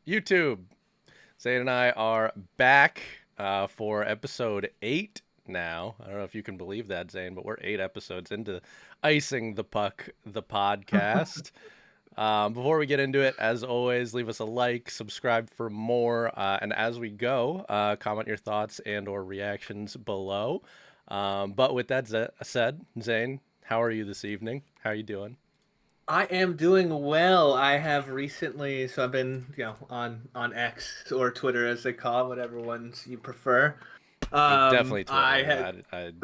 YouTube. Zane and I are back for episode 8 now. I don't know if you can believe that, Zane, but we're 8 episodes into Icing the Puck, the podcast. Before we get into it, as always, leave us a like, subscribe for more, and as we go, comment your thoughts and or reactions below. But with that said, Zane, how are you this evening? How are you doing? I am doing well. I have recently, so I've been, on X or Twitter as they call it, whatever ones you prefer. Definitely I Twitter. had,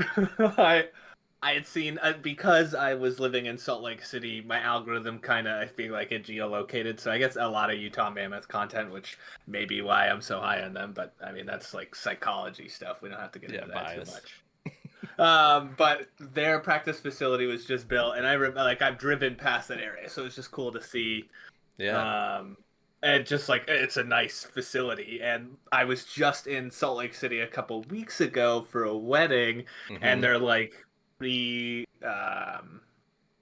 I, I had seen because I was living in Salt Lake City, my algorithm kind of I feel like it geolocated, so I guess a lot of Utah Mammoth content, which may be why I'm so high on them. But I mean that's like psychology stuff. We don't have to get Yeah, into that too bias. much. But their practice facility was just built, and I've driven past that area, so it's just cool to see. Yeah. Um, and just like it's a nice facility, and I was just in Salt Lake City a couple weeks ago for a wedding, and Mm-hmm. they're like re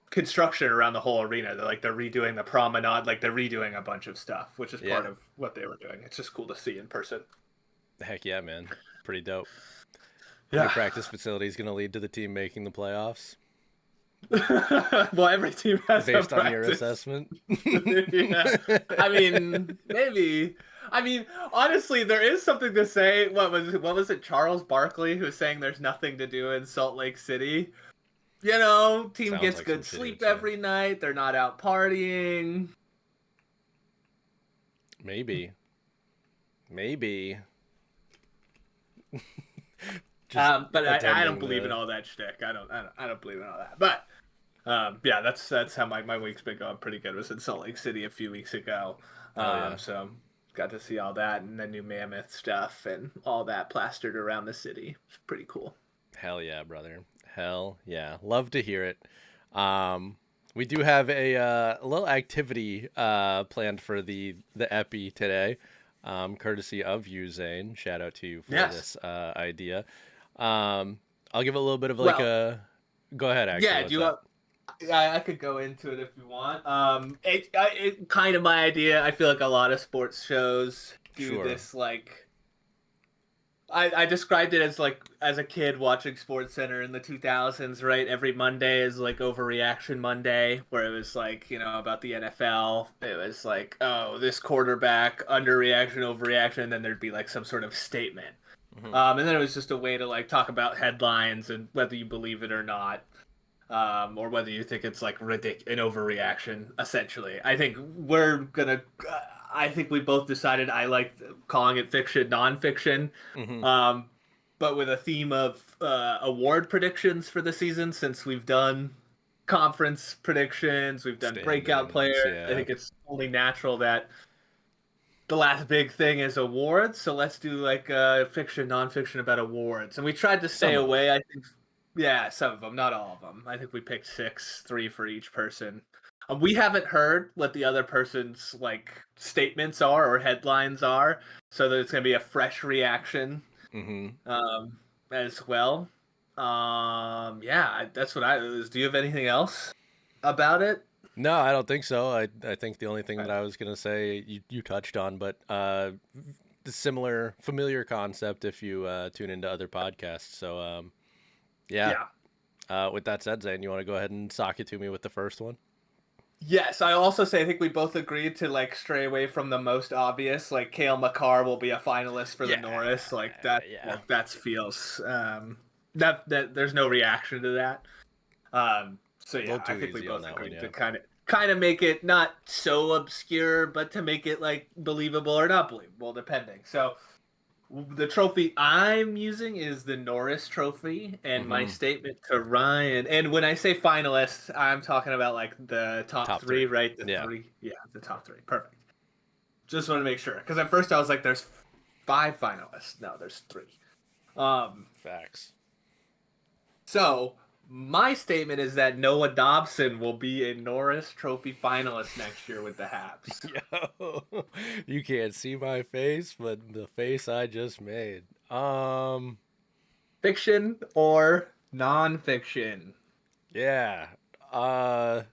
construction around the whole arena. They're redoing the promenade, like they're redoing a bunch of stuff, which is part Yeah. of what they were doing. It's just cool to see in person. Heck yeah, man. Pretty dope. New Yeah. practice facility is going to lead to the team making the playoffs Well, every team has a based on your practice. assessment. Yeah. I mean, maybe. I mean, honestly, there is something to say. What was it? Charles Barkley who was saying there's nothing to do in Salt Lake City. Team Sounds gets like some good shit he would sleep say. every night. They're not out partying. Maybe. Maybe. Just But I don't attending believe in the. all that shtick. I don't believe in all that. But yeah, that's how my week's been going pretty good. I was in Salt Lake City a few weeks ago. Hell yeah. So got to see all that and the new Mammoth stuff and all that plastered around the city. It's pretty cool. Hell yeah, brother. Hell yeah. Love to hear it. Um, we do have a little activity planned for the Epi today, courtesy of you, Zane. Shout out to you for Yes. this idea. I'll give it a little bit of like Well, a. Go ahead, actually. yeah. Do What's you up? want? I could go into it if you want. It kind of my idea. I feel like a lot of sports shows do Sure. this like I described it as like as a kid watching Sports Center in the 2000s, right? Every Monday is like Overreaction Monday, where it was like, about the NFL. It was like, oh, this quarterback, underreaction, overreaction, and then there'd be like some sort of statement. Hmm. And then it was just a way to like talk about headlines and whether you believe it or not, or whether you think it's like an overreaction. Essentially, I think we're gonna. I think we both decided I like calling it fiction, nonfiction, Hmm. um, but with a theme of award predictions for the season. Since we've done conference predictions, we've done breakout Standings. players. I Yeah. think it's only natural that the last big thing is awards. So let's do like fiction, nonfiction about awards. And we tried to stay Some of them. away. I think, yeah, some of them, not all of them. I think we picked six, three for each person. We haven't heard what the other person's like statements are or headlines are, so that it's gonna be a fresh reaction Hmm. um, as well. Yeah, that's what I was. Do you have anything else about it? No, I don't think so. I think the only thing that I was gonna say you touched on, but the similar familiar concept if you tune into other podcasts. So yeah. Yeah. With that said, Zane, you want to go ahead and sock it to me with the first one? Yes, I also say I think we both agreed to like stray away from the most obvious. Like Kale McCarr will be a finalist for the Yeah, Norris. Like that. yeah. Like that feels that there's no reaction to that. So A little yeah, I too think we easy on both that one, agreed to yeah. kind of make it not so obscure, but to make it like believable or not believable, depending. So the trophy I'm using is the Norris Trophy, and my Mm-hmm. statement to Ryan. And when I say finalists, I'm talking about like the top Top three, three. right? The Yeah. three, yeah, the top three. Perfect. Just want to make sure, because at first I was like, "There's five finalists." No, there's three. Um, Facts. so my statement is that Noah Dobson will be a Norris Trophy finalist next year with the Habs. Yo, you can't see my face, but the face I just made. Fiction or nonfiction? Yeah. Uh,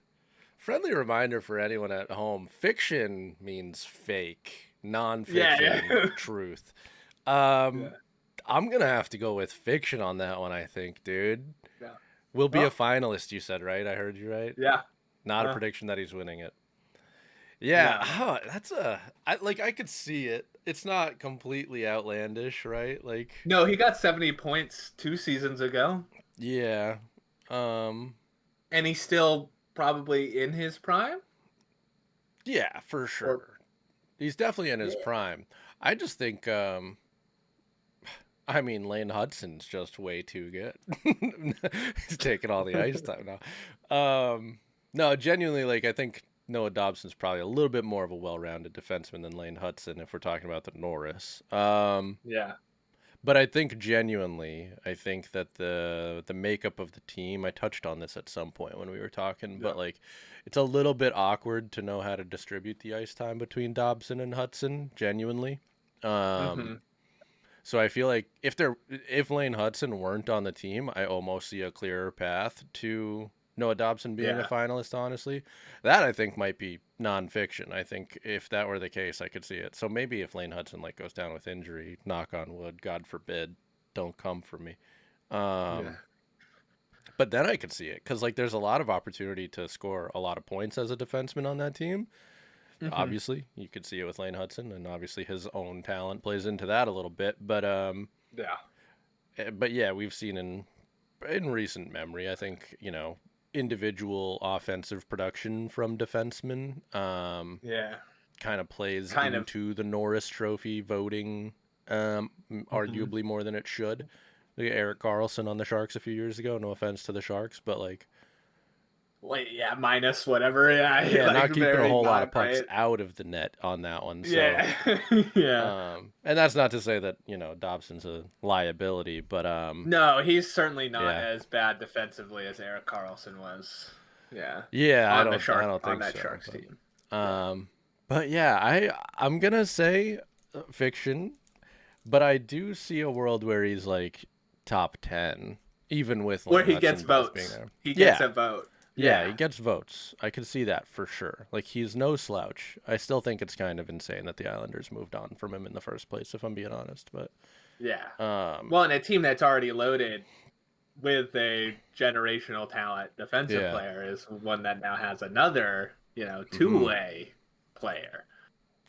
Friendly reminder for anyone at home: fiction means fake. Yeah, nonfiction yeah. truth. Yeah. Um, I'm gonna have to go with fiction on that one. I think, dude, Yeah. will be a Oh, finalist. You said right? I heard you right. yeah. Not a Uh, prediction that he's winning it. Yeah, no. huh, that's a I could see it. It's not completely outlandish, right? Like, No, he got 70 points 2 seasons ago, yeah. Um, and he's still probably in his prime. yeah, for Or sure. He's definitely in his yeah. prime. I just think I mean, Lane Hudson's just way too good. He's taking all the ice time now. No, genuinely, like I think Noah Dobson's probably a little bit more of a well-rounded defenseman than Lane Hudson if we're talking about the Norris. Yeah. But I think genuinely, I think that the makeup of the team. I touched on this at some point when we were talking, but Yeah. like, it's a little bit awkward to know how to distribute the ice time between Dobson and Hudson. Genuinely. Um, Mm-hmm. so I feel like if Lane Hudson weren't on the team, I almost see a clearer path to Noah Dobson being a Yeah. finalist. Honestly, that I think might be nonfiction. I think if that were the case, I could see it. So maybe if Lane Hudson like goes down with injury, knock on wood, God forbid, don't come for me. Yeah. Um, but then I could see it because like there's a lot of opportunity to score a lot of points as a defenseman on that team. Mm-hmm. Obviously, you could see it with Lane Hudson, and obviously his own talent plays into that a little bit. Yeah. But yeah, we've seen in recent memory, I think individual offensive production from defensemen Yeah. kind of plays Kind of. into the Norris Trophy voting, Mm-hmm. arguably more than it should. Look at Eric Carlson on the Sharks a few years ago. No offense to the Sharks, but like, Wait, yeah, minus whatever. Yeah, yeah, like not keeping a very whole lot not of pucks right. out of the net on that one. So, Yeah. Yeah. and that's not to say that Dobson's a liability, but No, he's certainly not yeah, as bad defensively as Eric Carlson was. Yeah. yeah, On the I shark don't on think that so, Sharks team. Yeah. um, but yeah, I'm gonna say fiction, but I do see a world where he's like top 10, even with Where Lane he gets Hudson both being votes. there. He gets Yeah, a vote. yeah, he Yeah. gets votes. I can see that for sure. Like he's no slouch. I still think it's kind of insane that the Islanders moved on from him in the first place, if I'm being honest. But Yeah. um, Well, and a team that's already loaded with a generational talent defensive yeah, player is one that now has another, hmm two-way player.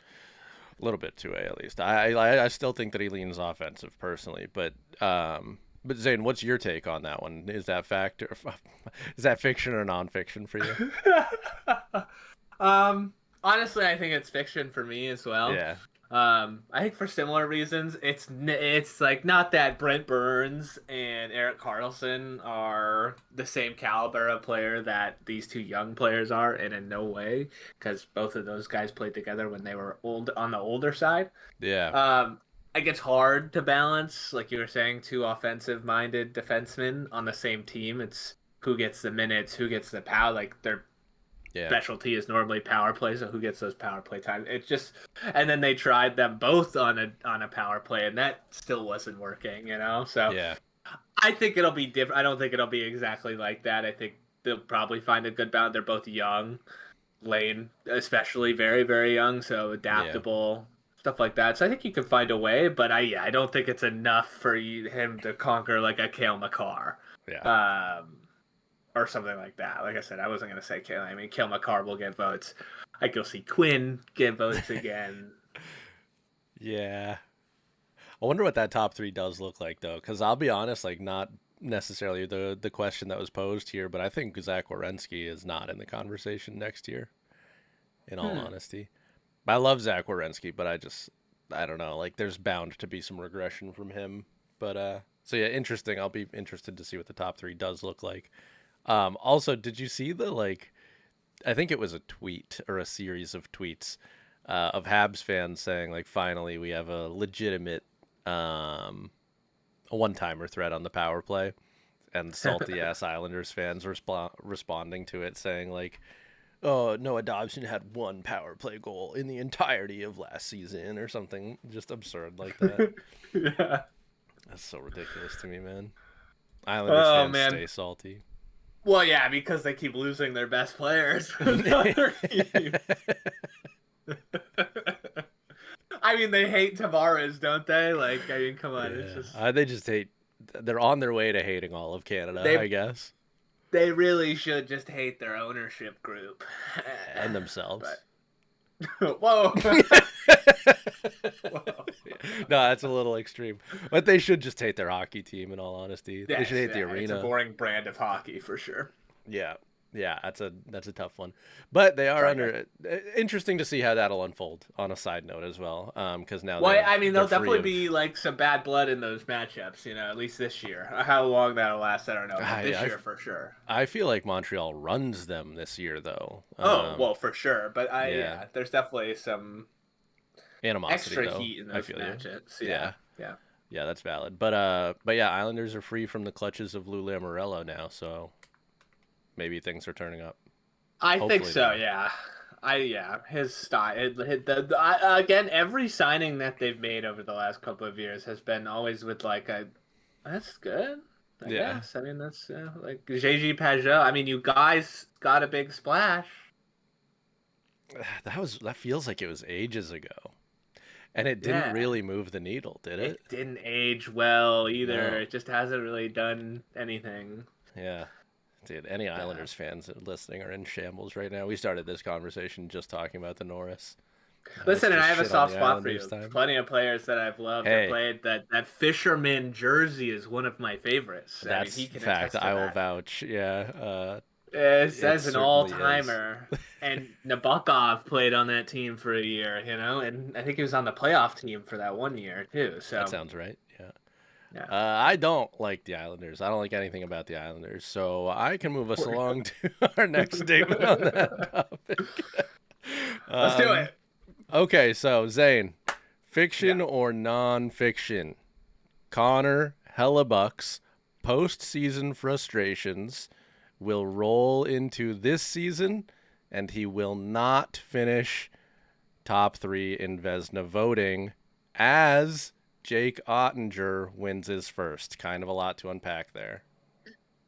a little bit 2A at least. I still think that he leans offensive personally, but Zane, what's your take on that one? Is that fact or is that fiction or nonfiction for you? Honestly, I think it's fiction for me as well. Yeah, I think for similar reasons, it's like not that Brent Burns and Eric Carlson are the same caliber of player that these two young players are, and in no way, because both of those guys played together when they were old on the older side. yeah, Um, it gets hard to balance, like you were saying, two offensive-minded defensemen on the same team. It's who gets the minutes, who gets the power. Like their yeah, specialty is normally power play, so who gets those power play times? It's just, and then they tried them both on a power play, and that still wasn't working. So yeah, I think it'll be different. I don't think it'll be exactly like that. I think they'll probably find a good balance. They're both young, Lane especially very very young, so yeah, adaptable stuff like that. So I think you can find a way, but I don't think it's enough for him to conquer like a Kale McCarr. yeah, Um, or something like that. Like I said, I wasn't gonna say Kale. I mean, Kale McCarr will get votes. I go see Quinn get votes again. yeah. I wonder what that top three does look like though, because I'll be honest, like not necessarily the question that was posed here, but I think Zach Werenski is not in the conversation next year. In all Hmm. honesty, I love Zach Werenski, but I don't know. Like there's bound to be some regression from him. But so yeah, interesting. I'll be interested to see what the top three does look like. Also, did you see the like? I think it was a tweet or a series of tweets of Habs fans saying like, finally we have a legitimate a one timer threat on the power play, and salty ass Islanders fans responding to it saying like, oh, Noah Dobson had one power play goal in the entirety of last season or something just absurd like that. Yeah. That's so ridiculous to me, man. Islanders Oh fans man. stay salty. Well, yeah, because they keep losing their best players to the other team. I mean, they hate Tavares, don't they? Like, I mean, come on, it's Yeah, just they just hate. They're on their way to hating all of Canada, I they guess, they really should just hate their ownership group. and themselves. But whoa, whoa. No, that's a little extreme. But they should just hate their hockey team. In all honesty, they should Yes, hate the yeah, it's a arena. boring brand of hockey for sure. Yeah, yeah, that's a tough one. But they are Sorry, guys. under. Interesting to see how that'll unfold. On a side note as well, because now Well, I mean, they're there'll free definitely of. be like some bad blood in those matchups, at least this year. How long that'll last, I don't know, but I, this I year for sure. I feel like Montreal runs them this year, though. Oh, well, for sure. But Yeah, yeah, there's definitely some animosity extra though. heat in I those feel you. matchups. Yeah, Yeah, yeah. yeah, that's valid. But yeah, Islanders are free from the clutches of Lou Lamoriello now, so maybe things are turning up. I think Hopefully they so. are. Yeah, his style. Again, every signing that they've made over the last couple of years has been always with like a that's good. I Yeah, guess. I mean, that's like JG Pajot. I mean, you guys got a big splash. that feels like it was ages ago, and it didn't Yeah, really move the needle, did it it? didn't age well either. No. It just hasn't really done anything. Yeah. Dude, any Yeah. Islanders fans listening are in shambles right now. We started this conversation just talking about the Norris. Now let's Listen, and I just have a shit on soft the spot for Islanders you. time. Plenty of players that I've loved or Hey, played. That Fisherman jersey is one of my favorites. I mean, that's he can fact. attest to I will that. vouch. Yeah, It it says an certainly is. all-timer. And Nabokov played on that team for a year, and I think he was on the playoff team for that one year too. That So sounds right. Yeah. yeah. I don't like the Islanders. I don't like anything about the Islanders. So I can move us along to our next statement on that topic. Let's do Um, it. okay, so Zane, Yeah. fiction or non-fiction? Connor Hellebuck's postseason frustrations will roll into this season, and he will not finish top three in Vesna voting as Jake Ottinger wins his first. Kind of a lot to unpack there.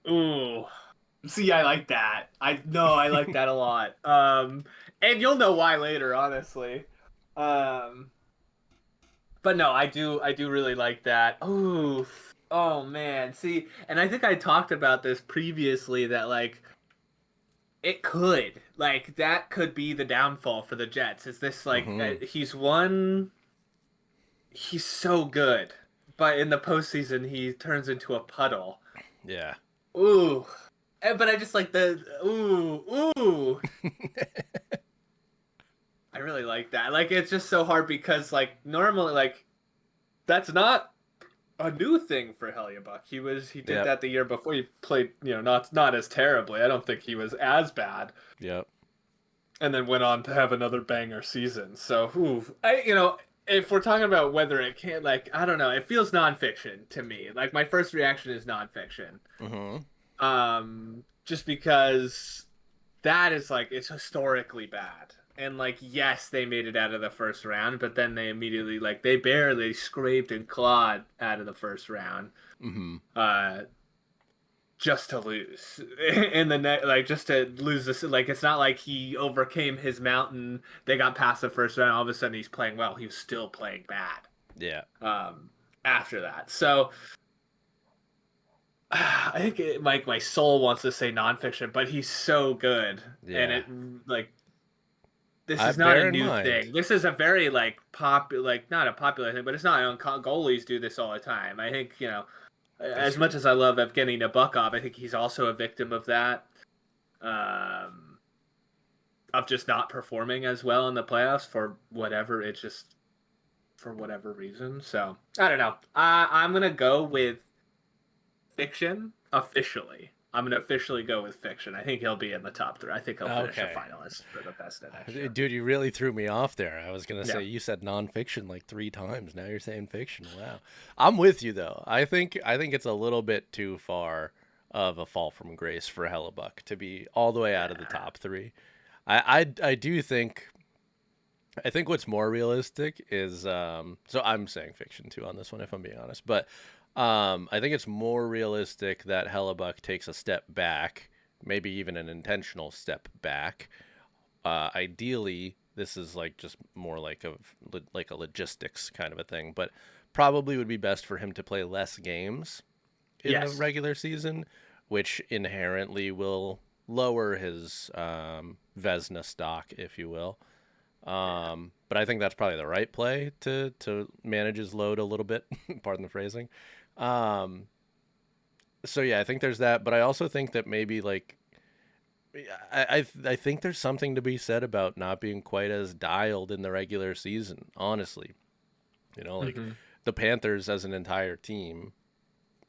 Ooh. See, I like that. I like that a lot. And you'll know why later, honestly. Um, but no, I do really like that. Ooh, oh man. See, and I think I talked about this previously that like it could like that could be the downfall for the Jets. Is this like Mm-hmm. he's so good, but in the postseason he turns into a puddle. Yeah. Ooh. But I just like the ooh. I really like that. Like it's just so hard because like normally like that's not a new thing for Hellebuyck. He did Yep. that the year before. He played, not as terribly. I don't think he was as bad. Yep. And then went on to have another banger season. So, if we're talking about whether it can like I don't know, it feels nonfiction to me. Like my first reaction is nonfiction. Mm-hmm. Just because that is like it's historically bad. And like yes, they made it out of the first round, but then they immediately like they barely scraped and clawed out of the first round. Mm-hmm. Uh just to lose in the net, like just to lose this. Like it's not like he overcame his mountain. They got past the first round. All of a sudden, he's playing well. He was still playing bad. Yeah. After that, so I think my soul wants to say nonfiction, but he's so good, and Yeah. it like this I is not a bear in new mind. thing. This is a very like like not a popular thing, but it's not. Goalies do this all the time. I think That's as true. much as I love Evgeny Nabokov, I think he's also a victim of that, um, of just not performing as well in the playoffs for whatever reason. So I don't know. I'm gonna go with fiction officially. I'm gonna officially go with fiction. I think he'll be in the top three. I think he'll finish a Okay. finalist for the best of next year. Dude, you really threw me off there. I was gonna Yeah. say you said nonfiction like three times. Now you're saying fiction. Wow. I'm with you though. I think it's a little bit too far of a fall from grace for Hellebuck to be all the way out of the Yeah. top three. I do think I think what's more realistic is so I'm saying fiction too on this one if I'm being honest, but I think it's more realistic that Hellebuck takes a step back, maybe even an intentional step back, ideally This is like just more like like a logistics kind of a thing, but probably would be best for him to play less games in the Yes. regular season, which inherently will lower his Vesna stock, if you will. Yeah. But I think that's probably the right play to manage his load a little bit. Pardon the phrasing. Um, so yeah, I think there's that, but I also think that maybe like I think there's something to be said about not being quite as dialed in the regular season. Honestly, like Hmm. the Panthers as an entire team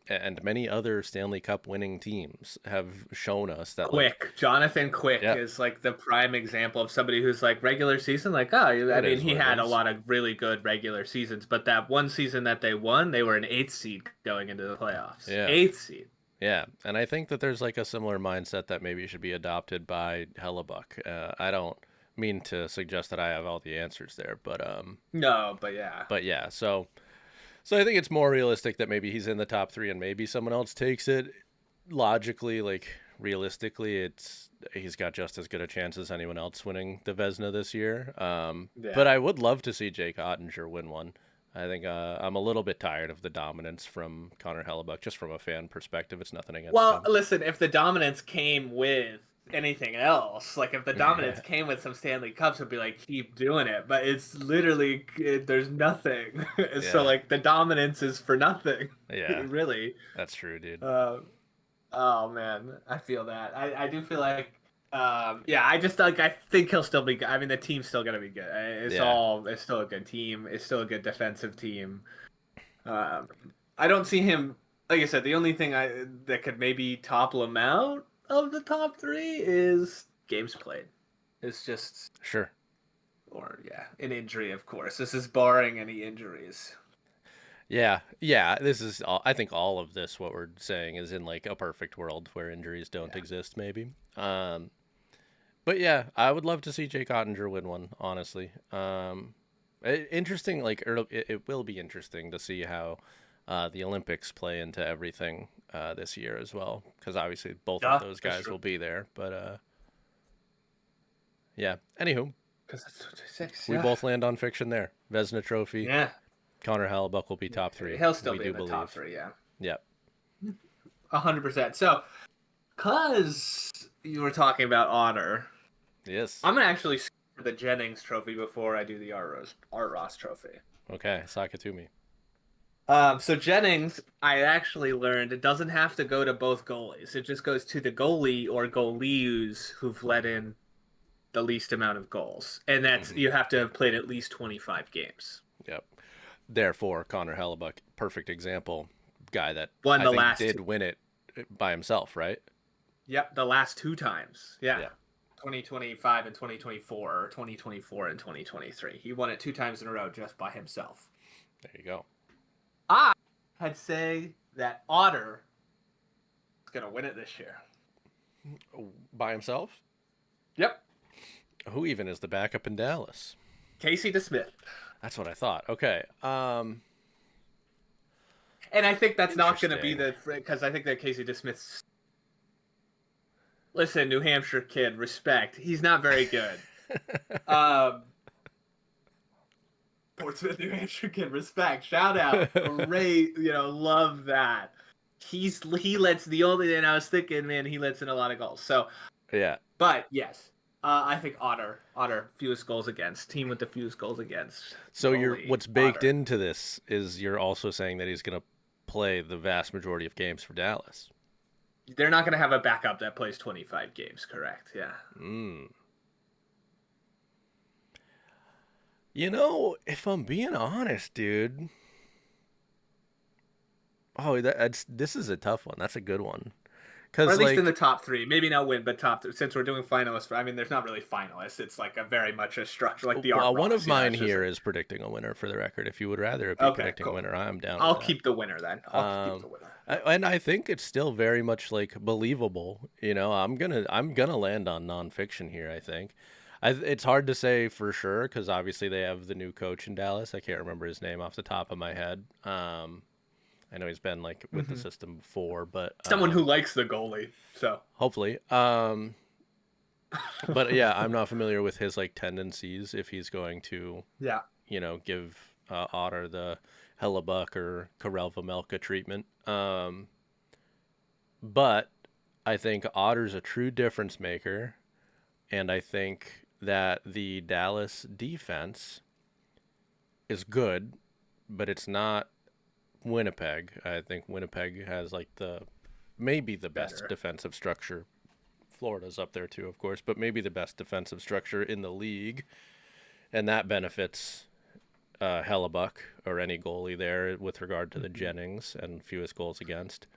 and many other Stanley Cup winning teams have shown us that like Quick, Jonathan Quick yeah, is like the prime example of somebody who's like regular season, like, oh, I it mean, is he what it had a is. lot of really good regular seasons, but that one season that they won, they were an eighth seed going into the playoffs. Yeah. Eighth seed. Yeah, and I think that there's like a similar mindset that maybe should be adopted by Hellebuck. I don't mean to suggest that I have all the answers there, No, but yeah. but yeah. So I think it's more realistic that maybe he's in the top three and maybe someone else takes it. Logically, like realistically, it's he's got just as good a chance as anyone else winning the Vesna this year. But Yeah. I would love to see Jake Ottinger win one. I think I'm a little bit tired of the dominance from Connor Hellebuck, just from a fan perspective. It's nothing against Well, him. listen, if the dominance came with anything else, like if the dominance came with some Stanley Cups, it'd be like keep doing it. But it's literally there's nothing. So Yeah, like the dominance is for nothing, yeah, really. that's true, dude. Uh, oh man, I feel that. I do feel like yeah, I just like I think he'll still be. I mean, the team's still gonna be good. Yeah, It's still a good team. It's still a good defensive team. Um, I don't see him. Like I said, the only thing I that could maybe topple him out of the top three is games played. It's just, sure. or yeah, an injury, of course. This is barring any injuries. Yeah, yeah. This is all. I think all of this, what we're saying, is in like a perfect world where injuries don't Yeah. exist, maybe. But yeah, I would love to see Jake Ottinger win one. Honestly, interesting. Like it will be interesting to see how the Olympics play into everything this year as well, because obviously both of Yeah, those that's guys true. will be there. But yeah. Anywho, Because that's 26. we Yeah. both land on fiction there. Vesna Trophy. Yeah. Connor Hellebuck will be Yeah. top three. He'll still We be do in the top believe. three. Yeah. Yep. 100%. So, because you were talking about Otter, Yes. I'm gonna actually skip the Jennings Trophy before I do the Art Ross Trophy. Okay. Sakatumi. So Jennings, I actually learned it doesn't have to go to both goalies. It just goes to the goalie or goalies who've let in the least amount of goals, and that's Hmm. you have to have played at least 25 games. Yep. Therefore, Connor Hellebuck, perfect example, guy that Won I the think last did two. win it by himself, right? Yep, the last two times. Yeah. Yeah. 2025 and 2024, or 2024 and 2023. He won it two times in a row just by himself. There you go. I'd say that Otter is going to win it this year. By himself? Yep. Who even is the backup in Dallas? Casey DeSmith. That's what I thought. Okay. And I think that's not going to be Interesting. because I think that Casey DeSmith's. Listen, New Hampshire kid, respect. He's not very good. Um, Portsmouth, New Hampshire kid, respect. Shout out. Great, love that. He lets the only, and I was thinking, man, he lets in a lot of goals. So, Yeah. but yes, I think Otter, fewest goals against, team with the fewest goals against. So you're Goalie, what's baked Otter. into this is you're also saying that he's going to play the vast majority of games for Dallas. They're not going to have a backup that plays 25 games, correct? Yeah. Mm. If I'm being honest, dude. Oh, this is a tough one. That's a good one. Or Cause at least in the like, top three. Maybe not win, but top three. Since we're doing finalists, I mean, there's not really finalists. It's like a very much a structure, like the Art well, one of Ross. mine It's just here like, is predicting a winner for the record. If you would rather it be okay, predicting a cool. winner, I'm down with I'll that. keep the winner then. I'll keep the winner. And I think it's still very much like believable. I'm gonna land on nonfiction here. I think, it's hard to say for sure because obviously they have the new coach in Dallas. I can't remember his name off the top of my head. I know he's been like with the Hmm. system before, but Someone who likes the goalie. So hopefully. But yeah, I'm not familiar with his like tendencies if he's going to, Yeah, give Otter the Hellebuck or Karel Vejmelka treatment. But I think Otter's a true difference maker, and I think that the Dallas defense is good, but it's not Winnipeg. I think Winnipeg has like the maybe the best better. defensive structure. Florida's up there too, of course, but maybe the best defensive structure in the league, and that benefits Hellebuck or any goalie there with regard to the Mhm. Jennings and fewest goals against.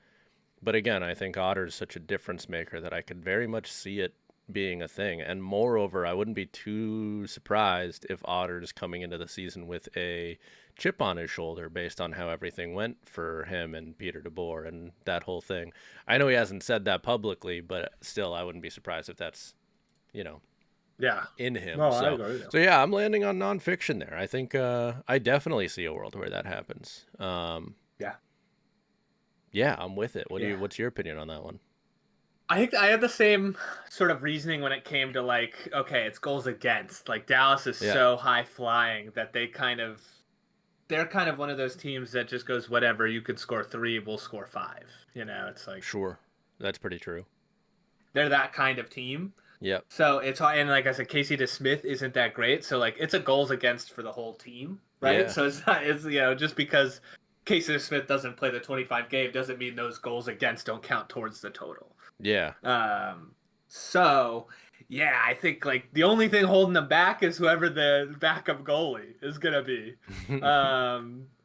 But again, I think Otter's such a difference maker that I could very much see it being a thing. And moreover, I wouldn't be too surprised if Otter's coming into the season with a chip on his shoulder based on how everything went for him and Peter DeBoer and that whole thing. I know he hasn't said that publicly, but still, I wouldn't be surprised if that's, you know, Yeah. in him. No, I So, agree. so yeah, I'm landing on nonfiction there. I think I definitely see a world where that happens. Yeah. Yeah, I'm with it. Yeah. What's your opinion on that one? I think I had the same sort of reasoning when it came to like, okay, it's goals against. Like Dallas is Yeah, so high flying that they're kind of one of those teams that just goes whatever, you could score three, we'll score five. It's like sure. That's pretty true. they're that kind of team. Yep. So it's and like I said, Casey DeSmith isn't that great. So like it's a goals against for the whole team, right? Yeah. So it's not it's just because Casey DeSmith doesn't play the 25 game doesn't mean those goals against don't count towards the total. Yeah. Um, so yeah, I think like the only thing holding them back is whoever the backup goalie is gonna be.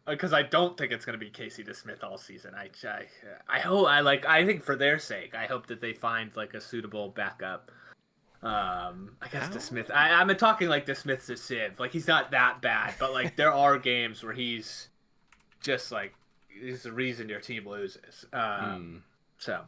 Because I don't think it's gonna be Casey DeSmith all season. I hope I think for their sake, I hope that they find like a suitable backup. I guess How? DeSmith. I'm talking like DeSmith's a sieve. Like he's not that bad, but like there are games where he's just like he's the reason your team loses. Hmm. So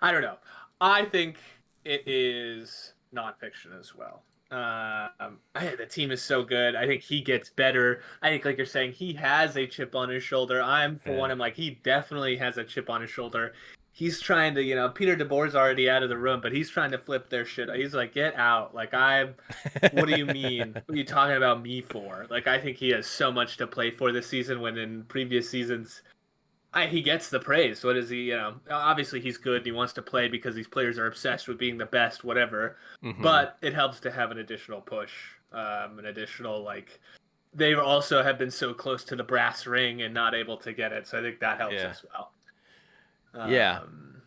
I don't know. I think it is nonfiction as well. The team is so good. I think he gets better. I think, like you're saying, he has a chip on his shoulder. I'm for one. Yeah. I'm like he definitely has a chip on his shoulder. He's trying to, Peter DeBoer's already out of the room, but he's trying to flip their shit. He's like, get out. Like I'm. What do you mean? What are you talking about me for? Like I think he has so much to play for this season. When in previous seasons he gets the praise. What is he? Obviously he's good and he wants to play because these players are obsessed with being the best, whatever. Hmm. But it helps to have an additional push, an additional like. They also have been so close to the brass ring and not able to get it, so I think that helps Yeah. as well. Yeah. Um,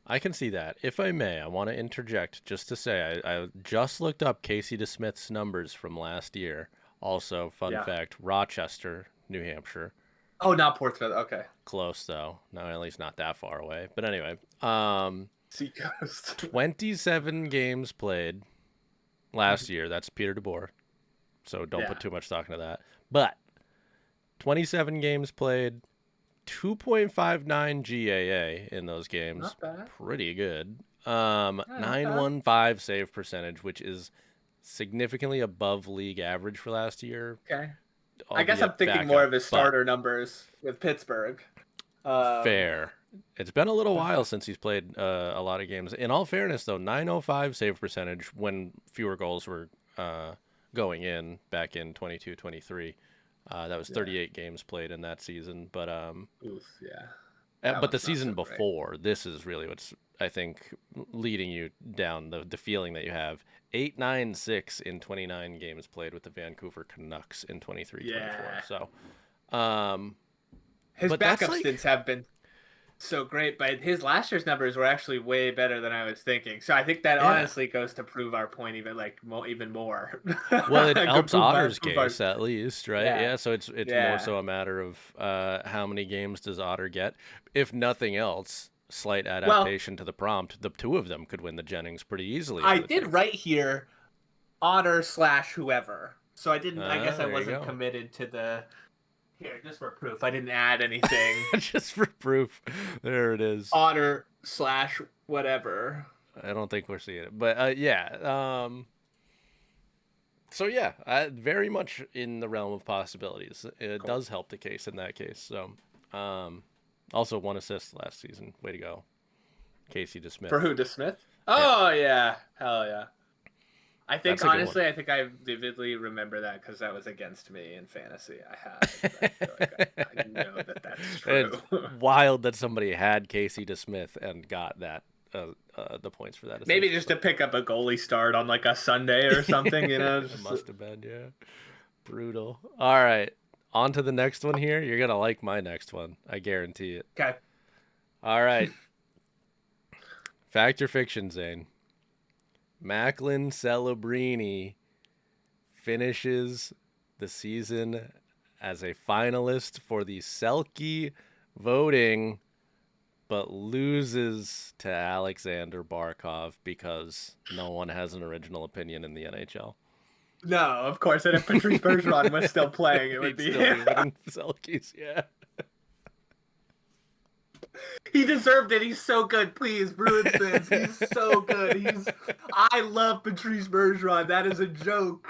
I can see that. If I may, I want to interject just to say I just looked up Casey DeSmith's numbers from last year. Also, fun yeah. fact: Rochester, New Hampshire. Oh, not Portsmouth. Okay. Close though. No, at least not that far away. But anyway, Seacoast. 27 games played last year. That's Peter DeBoer. So don't Yeah. put too much stock into that. But 27 games played, 2.59 GAA in those games. Not bad. Pretty good. Yeah, not bad. 915 save percentage, which is significantly above league average for last year, Okay. I guess I'm albeit thinking more backup, of his but starter numbers with Pittsburgh. Um, fair. It's been a little while since he's played a lot of games. In all fairness, though, 905 save percentage when fewer goals were going in back in 22-23. That was yeah. 38 games played in that season. Oof, yeah. That But the one's not so season great. before, this is really what's I think leading you down the feeling that you have. 896 in 29 games played with the Vancouver Canucks in 23-24. Yeah. So, His but that's backup like stints have been so great, but his last year's numbers were actually way better than I was thinking. So I think that yeah. honestly goes to prove our point even more. Well, it Could helps Otter's prove our case at least, right? yeah Yeah, so it's more yeah so a matter of how many games does Otter get. If nothing else, slight well adaptation to the prompt, the two of them could win the Jennings pretty easily, I I would did think. write here Otter slash whoever. So I guess I There you wasn't go. committed to the here just for proof. I didn't add anything. Just for proof, there it is. Otter slash whatever. I don't think we're seeing it, but yeah. So yeah, very much in the realm of possibilities. It Cool. does help the case in that case. So, also 1 assist last season. Way to go, Casey DeSmith. For who? To Smith? Yeah. Oh yeah. Hell yeah. I think That's a good one. honestly, I think I vividly remember that because that was against me in fantasy. I had it. I feel like I know that that's It's true. wild that somebody had Casey DeSmith and got that the points for that Maybe assist. just to But pick up a goalie start on like a Sunday or something, you know. it must have been, yeah. Brutal. All right. On to the next one here. You're going to like my next one. I guarantee it. Okay. All right. Fact or fiction, Zane? Macklin Celebrini finishes the season as a finalist for the Selke voting, but loses to Alexander Barkov because no one has an original opinion in the NHL. No, of course. And if Patrice Bergeron was still playing, it would He'd be. still be winning Selkies, yeah. He deserved it. He's so good. Please, Bruins fans, he's so good. I love Patrice Bergeron. That is a joke.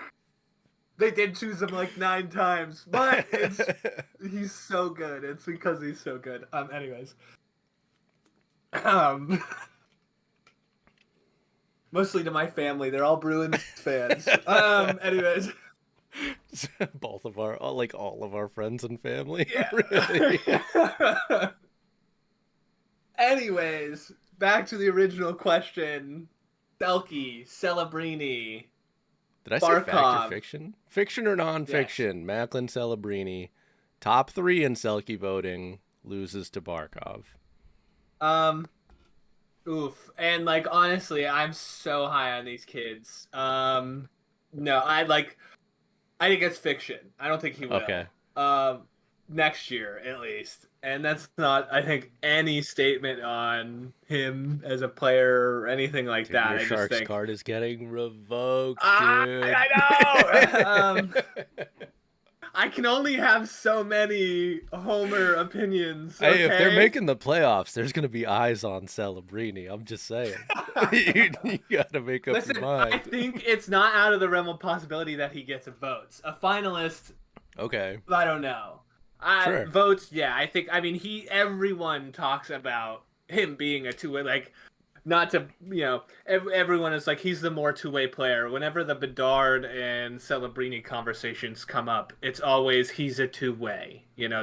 They did choose him like 9 times, but he's so good. It's because he's so good. Anyways, um, mostly to my family. They're all Bruins fans. Anyways, Both of our, like all of our friends and family, really. yeah. Anyways, back to the original question. Selke, Celebrini, Did I say fact or Barkov. fiction? Fiction or Yes. nonfiction? Macklin Celebrini, top three in Selke voting, loses to Barkov. Um, Oof. And like honestly, I'm so high on these kids. No, I think it's fiction. I don't think he Okay. will. Next year at least. And that's not I think any statement on him as a player or anything like Dude, that. your I just Sharks think card is getting revoked, dude. I know. I can only have so many Homer opinions, Hey, if they're okay? making the playoffs, there's gonna be eyes on Celebrini. I'm just saying. You gotta make up your Listen, I mind. think it's not out of the realm of possibility that he gets votes. A finalist, Okay. I don't know. Sure. Votes, yeah. I mean, everyone talks about him being a two-way, like, not to, everyone is like, he's the more two-way player. Whenever the Bedard and Celebrini conversations come up, it's always, he's a two-way. Yeah.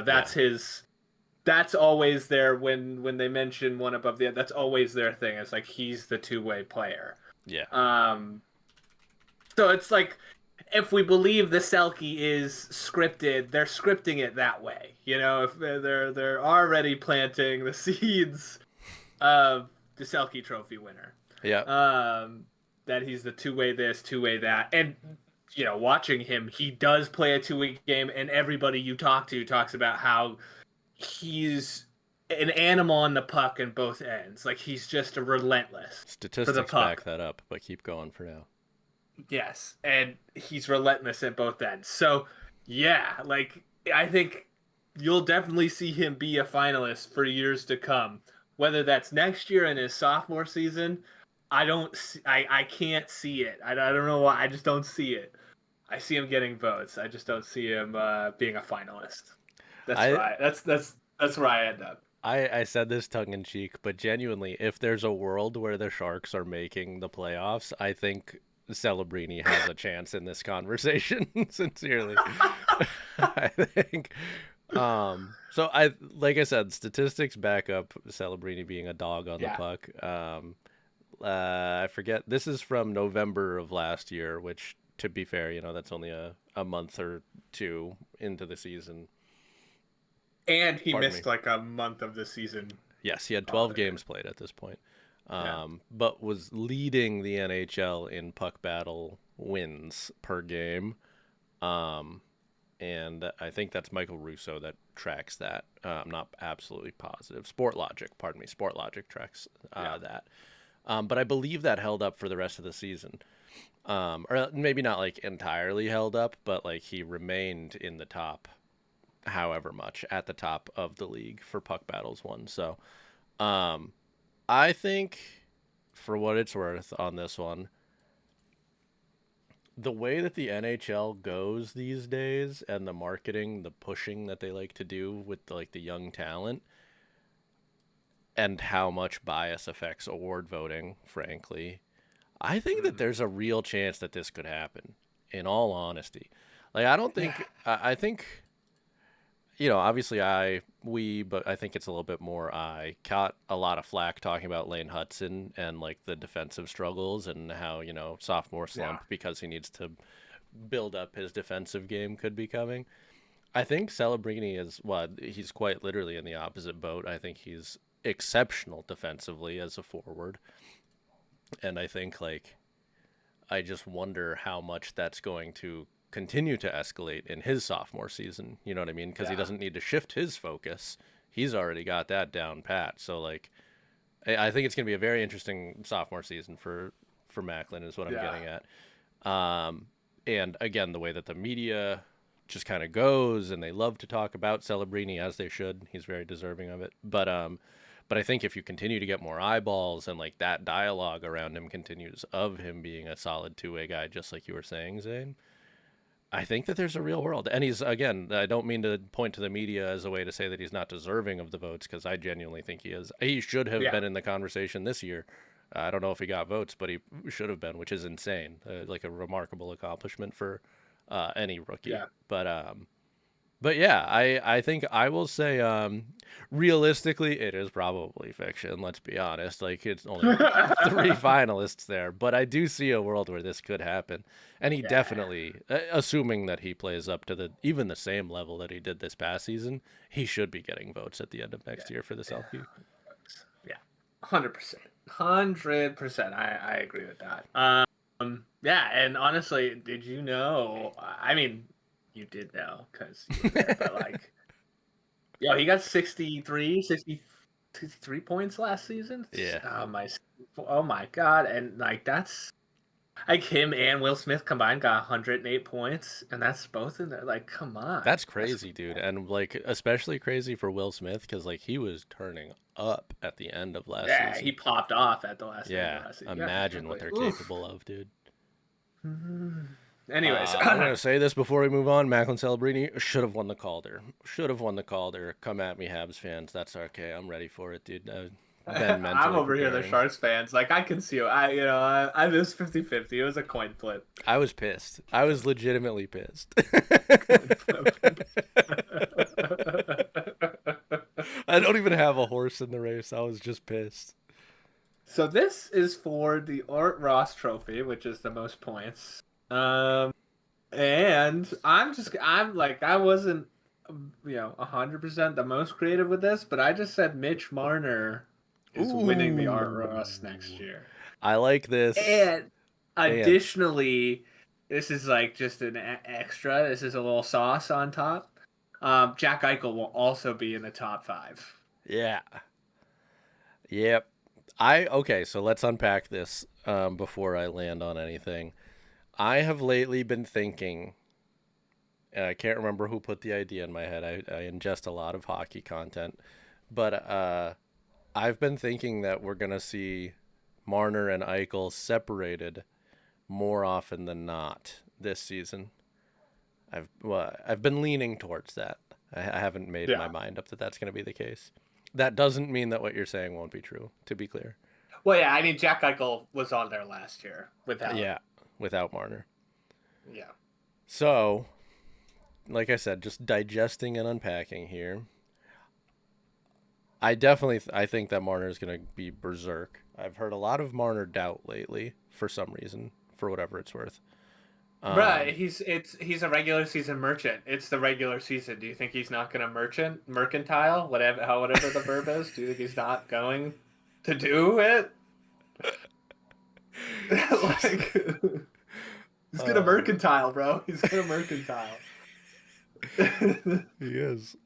That's always there when they mention one above the other. That's always their thing. It's like, he's the two-way player. Yeah. Um, so it's like if we believe the Selkie is scripted, they're scripting it that way. If they're already planting the seeds of the Selkie Trophy winner. Yeah. Um, that he's the two-way this, two-way that, and watching him, he does play a two-way game, and everybody you talk to talks about how he's an animal on the puck in both ends. Like he's just a relentless for the Statistics back puck. that up, but keep going for now. Yes, and he's relentless at both ends. So, yeah, like I think you'll definitely see him be a finalist for years to come. Whether that's next year in his sophomore season, I don't see, I can't see it. I don't know why. I just don't see it. I see him getting votes. I just don't see him being a finalist. That's I right. That's where I end up. I said this tongue in cheek, but genuinely, if there's a world where the Sharks are making the playoffs, I think Celebrini has a chance in this conversation. Sincerely, I think. So I like I said, statistics back up Celebrini being a dog on the Yeah. puck. I forget. This is from November of last year, which, to be fair, that's only a month or two into the season. And he Pardon me. missed like a month of the season. Yes, he had Oh, 12 games played at this point, yeah. but was leading the NHL in puck battle wins per game. Um, and I think that's Michael Russo that tracks that. I'm not absolutely positive. Sport Logic tracks Yeah. that. But I believe that held up for the rest of the season. Or maybe not like entirely held up, but like he remained in the top however much at the top of the league for puck battles won. So I think for what it's worth on this one, the way that the NHL goes these days and the marketing, the pushing that they like to do with the young talent and how much bias affects award voting, frankly, I think that there's a real chance that this could happen. In all honesty, like I don't Yeah. think I think obviously but I think it's a little bit more I caught a lot of flack talking about Lane Hudson and like the defensive struggles and how sophomore Yeah. slump because he needs to build up his defensive game could be coming. I think Celebrini is he's quite literally in the opposite boat. I think he's exceptional defensively as a forward, and I think like I just wonder how much that's going to continue to escalate in his sophomore season. You know what I mean? Because he Yeah. doesn't need to shift his focus. He's already got that down pat. So like, I think it's going to be a very interesting sophomore season for Macklin is what I'm Yeah. getting at. And again, the way that the media just kind of goes and they love to talk about Celebrini as they should. He's very deserving of it. But I think if you continue to get more eyeballs and like that dialogue around him continues of him being a solid two-way guy, just like you were saying, Zane, I think that there's a real world. And he's, again, I don't mean to point to the media as a way to say that he's not deserving of the votes because I genuinely think he is. He should have Yeah. been in the conversation this year. I don't know if he got votes, but he should have been, which is insane. Like a remarkable accomplishment for any rookie. Yeah. But yeah, I think I will say realistically it is probably fiction, let's be honest. Like it's only three finalists there, but I do see a world where this could happen. And he Yeah. definitely assuming that he plays up to the even the same level that he did this past season, he should be getting votes at the end of next year for the Yeah. Selkie. Yeah. 100%. 100%. I agree with that. Yeah, and honestly, did you know? I mean, you did know because you were there, but like, yo, he got 63 points last season. Yeah. Oh my god, and like that's like him and Will Smith combined got 108 points, and that's both in there. Like, come on, That's crazy, dude. And like especially crazy for Will Smith cuz like he was turning up at the end of last yeah, he season. popped off at the end of Yeah, last season. Yeah, imagine what exactly. they're Oof. capable of, dude. Anyways, I'm gonna say this before we move on. Macklin Celebrini should have won the Calder. Should have won the Calder. Come at me, Habs fans. That's okay. I'm ready for it, dude. I've been I'm mentally over here, the preparing. Sharks fans. Like, I can see it. I was 50-50. It was a coin flip. I was pissed. I was legitimately pissed. Coin flip. I don't even have a horse in the race. I was just pissed. So this is for the Art Ross Trophy, which is the most points. And I'm like I wasn't 100% the most creative with this, but I just said Mitch Marner is winning the Art Ross next Ooh. year. I like this. And And additionally, this is like just an extra. This is a little sauce on top. Jack Eichel will also be in the top five. yeah. Yep. Okay, so let's unpack this before I land on anything. I have lately been thinking, and I can't remember who put the idea in my head. I ingest a lot of hockey content, but I've been thinking that we're gonna see Marner and Eichel separated more often than not this season. I've been leaning towards that. I haven't made my Yeah. mind up that that's gonna be the case. That doesn't mean that what you're saying won't be true. To be clear, Well, yeah, I mean Jack Eichel was on there last year without. yeah, without Marner. Yeah. So, like I said, just digesting and unpacking here. I definitely I think that Marner is going to be berserk. I've heard a lot of Marner doubt lately for some reason, for whatever it's worth. Right, Um, he's a regular season merchant. It's the regular season. Do you think he's not going to mercantile, whatever the verb is? Do you think he's not going to do it? Like he's gonna um, mercantile, bro. He's gonna mercantile. he is.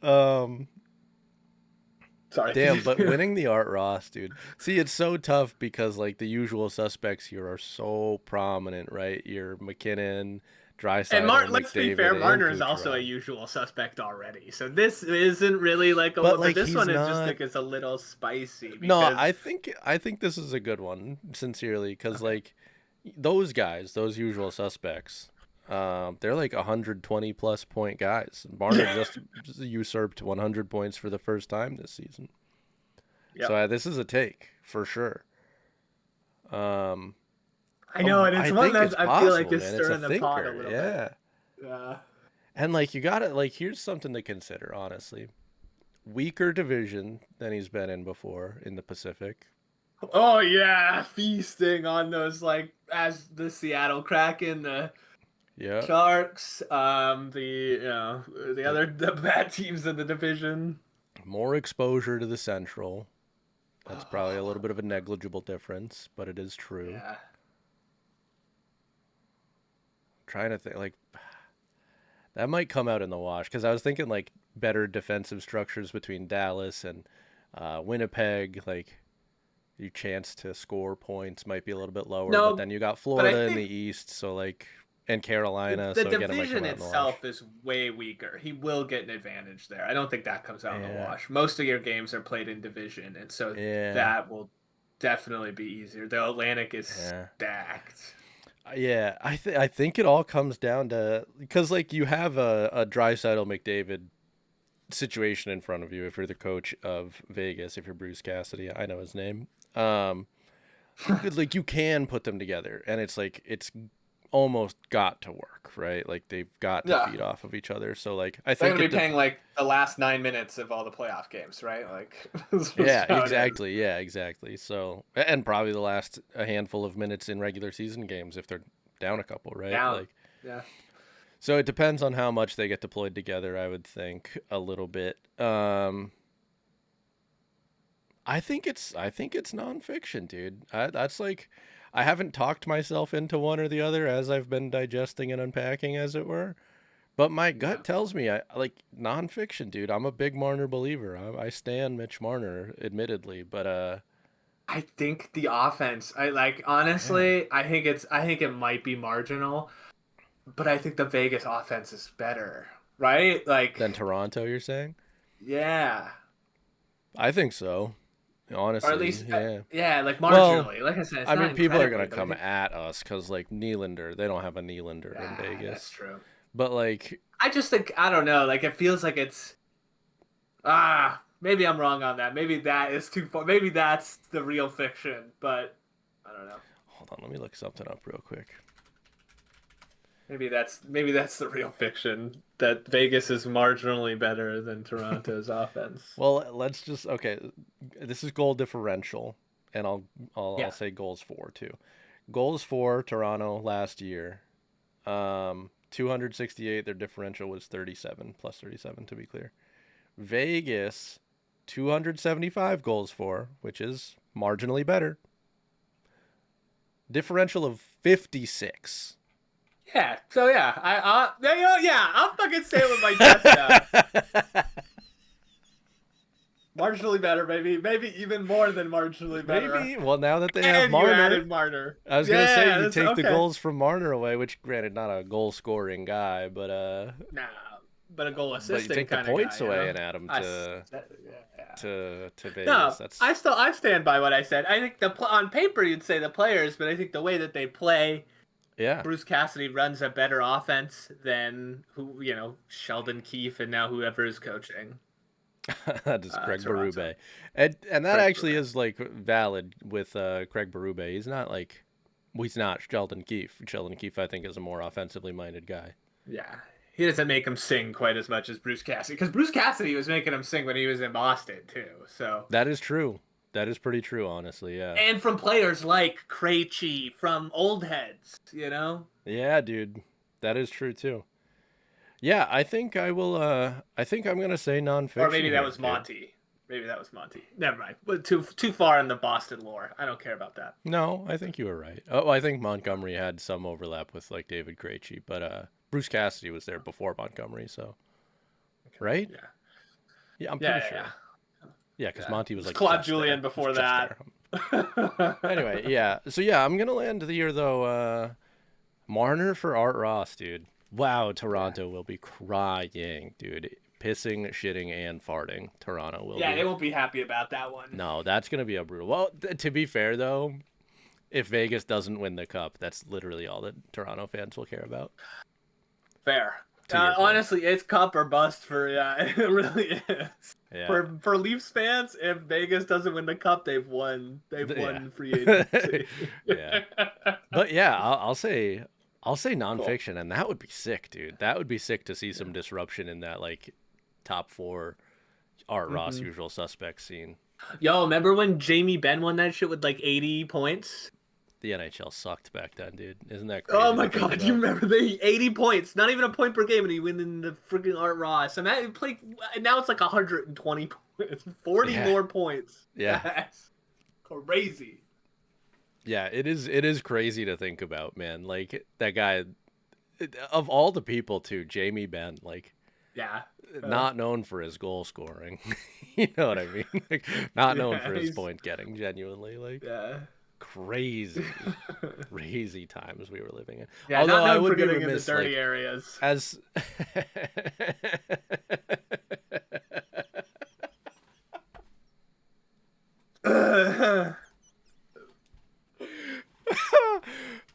Sorry. Damn, but winning the Art Ross, dude. See, it's so tough because like the usual suspects here are so prominent, right? You're McKinnon, And Drysaitel, Let's be fair, McDavid, and Marner is also a Kucherov. usual suspect already. So this isn't really like a, But but like this he's one is just not. like it's a little spicy No, because I think this is a good one, sincerely, because okay, like those guys, those usual suspects, they're like 120 plus point guys. Marner just usurped 100 points for the first time this season. So yep. this is a take for sure. Um, I know, and I it's one think that it's I feel like possible, is man. It's a stirring the pot a thinker. little bit. Yeah. Yeah. And like you got it. Like here's something to consider. Honestly, weaker division than he's been in before in the Pacific. Oh yeah, feasting on those like as the Seattle Kraken, the Yeah. Sharks, the Like other the bad teams in the division. more exposure to the Central. That's probably a little bit of a negligible difference, but it is true. Yeah. Trying to think like that might come out in the wash because I was thinking like better defensive structures between Dallas and Winnipeg. Like your chance to score points might be a little bit lower, but No, then you got but I Florida in the think East, so like and Carolina, the so again it might come division out in the wash. itself is way weaker. He will get an advantage there. I don't think that comes out in the Yeah, wash. Most of your games are played in division, and so yeah, that will definitely be easier. The Atlantic is yeah. stacked. Yeah, I think it all comes down to because like you have a Draisaitl McDavid situation in front of you if you're the coach of Vegas, if you're Bruce Cassidy, I know his name. Um, like you can put them together, and it's like it's almost got to work, right? Like they've got to Yeah. feed off of each other. So like I They're think gonna it. be paying like the last 9 minutes of all the playoff games, right? Like this is Yeah, how it is. exactly. Yeah, exactly. So and probably the last a handful of minutes in regular season games if they're down a couple, right? Down. Like Yeah. so it depends on how much they get deployed together, I would think, a little bit. I think it's nonfiction, dude. That's like I haven't talked myself into one or the other as I've been digesting and unpacking, as it were. But my Yeah. gut tells me I like nonfiction, dude. I'm a big Marner believer. I stand Mitch Marner, admittedly, but I think the offense, I like yeah. honestly, I think it might be marginal, but I think the Vegas offense is better, right? Then Like, Toronto, you're saying? yeah. I think so. Or at Honestly, least yeah. yeah, like Well, marginally. Like I said, it's I not mean, people are incredibly, gonna but I come think at us because like Nylander, they don't have a Nylander in yeah, that's Vegas. true. But like, I just think I don't know, like it feels like it's maybe I'm wrong on that. Maybe that is too far. Maybe that's the real fiction, but I don't know. hold on, let me look something up real quick. Maybe that's the real fiction that Vegas is marginally better than Toronto's offense. Well, let's just okay. This is goal differential, and I'll Yeah. say goals for too. Goals for Toronto last year, 268. Their differential was 37 plus 37 to be clear. Vegas, 275 goals for, which is marginally better. Differential of 56. Yeah. So yeah, yeah, I'll fucking say it with my chest out. Marginally better, maybe even more than marginally better. Maybe. Well, now that they have And you Marner, added Marner. I was gonna say Yeah, you that's take the okay. goals from Marner away, which granted not a goal scoring guy, Nah, but a goal but you assisting take the kind of guy, points you away know. and add him Yeah. to Vegas. No, That's I stand by what I said. I think on paper you'd say the players, but I think the way that they play, yeah. Bruce Cassidy runs a better offense than Sheldon Keefe and now whoever is coaching That is Craig Toronto. Berube, and that Craig actually Berube. is like valid with Craig Berube. He's not like he's not Sheldon Keefe. Sheldon Keefe, I think, is a more offensively minded guy. Yeah. He doesn't make him sing quite as much as Bruce Cassidy because Bruce Cassidy was making him sing when he was in Boston too. So That is true. That is pretty true, honestly. Yeah. and from players like Krejci, from old heads, Yeah, dude. That is true too. Yeah, I think I will. I think I'm gonna say or nonfiction maybe that here, was dude. Monty. Maybe that was Monty. Never mind. But too far in the Boston lore. I don't care about that. No, I think you were right. Oh, I think Montgomery had some overlap with like David Krejci, but Bruce Cassidy was there before Montgomery, so Okay. right? Yeah. Yeah, I'm pretty Yeah. Yeah. sure. Yeah. Yeah, because Yeah. Monty It was was like Claude just Julien there. He was before just that. there. Anyway, yeah. So yeah, I'm gonna land the year though. Marner for Art Ross, dude. Wow, Yeah. Toronto will be crying, dude. Pissing, shitting, and farting. Toronto will Yeah, they be. won't be happy about that one. No, that's gonna be a brutal. Well, to be fair though, if Vegas doesn't win the cup, that's literally all that Toronto fans will care about. Fair. To your point. Honestly, it's cup or bust for it really is. Yeah. For Leafs fans, if Vegas doesn't win the cup, they've won. They've Yeah. won free agency. Yeah. But yeah, I'll say Cool. nonfiction, and that would be sick, dude. That would be sick to see some disruption in that like top four Art Ross Hmm. usual suspects scene. Yo, remember when Jamie Benn won that shit with like 80 points? The NHL sucked back then, dude. Isn't that Oh crazy my to think god, you about? remember the 80 points? Not even a point per game, and he win in the freaking Art Ross. And that played now it's like 120 points, 40 Yeah. more points. Yeah. That's crazy. Yeah, it is crazy to think about, man. Like that guy of all the people too, Jamie Benn, like Yeah. not known for his goal scoring. You know what I mean? Like not known Yeah, for his he's point getting, genuinely. Like yeah. crazy, crazy times we were living in. Yeah, Although not I known for would be getting in the remiss, dirty like areas. as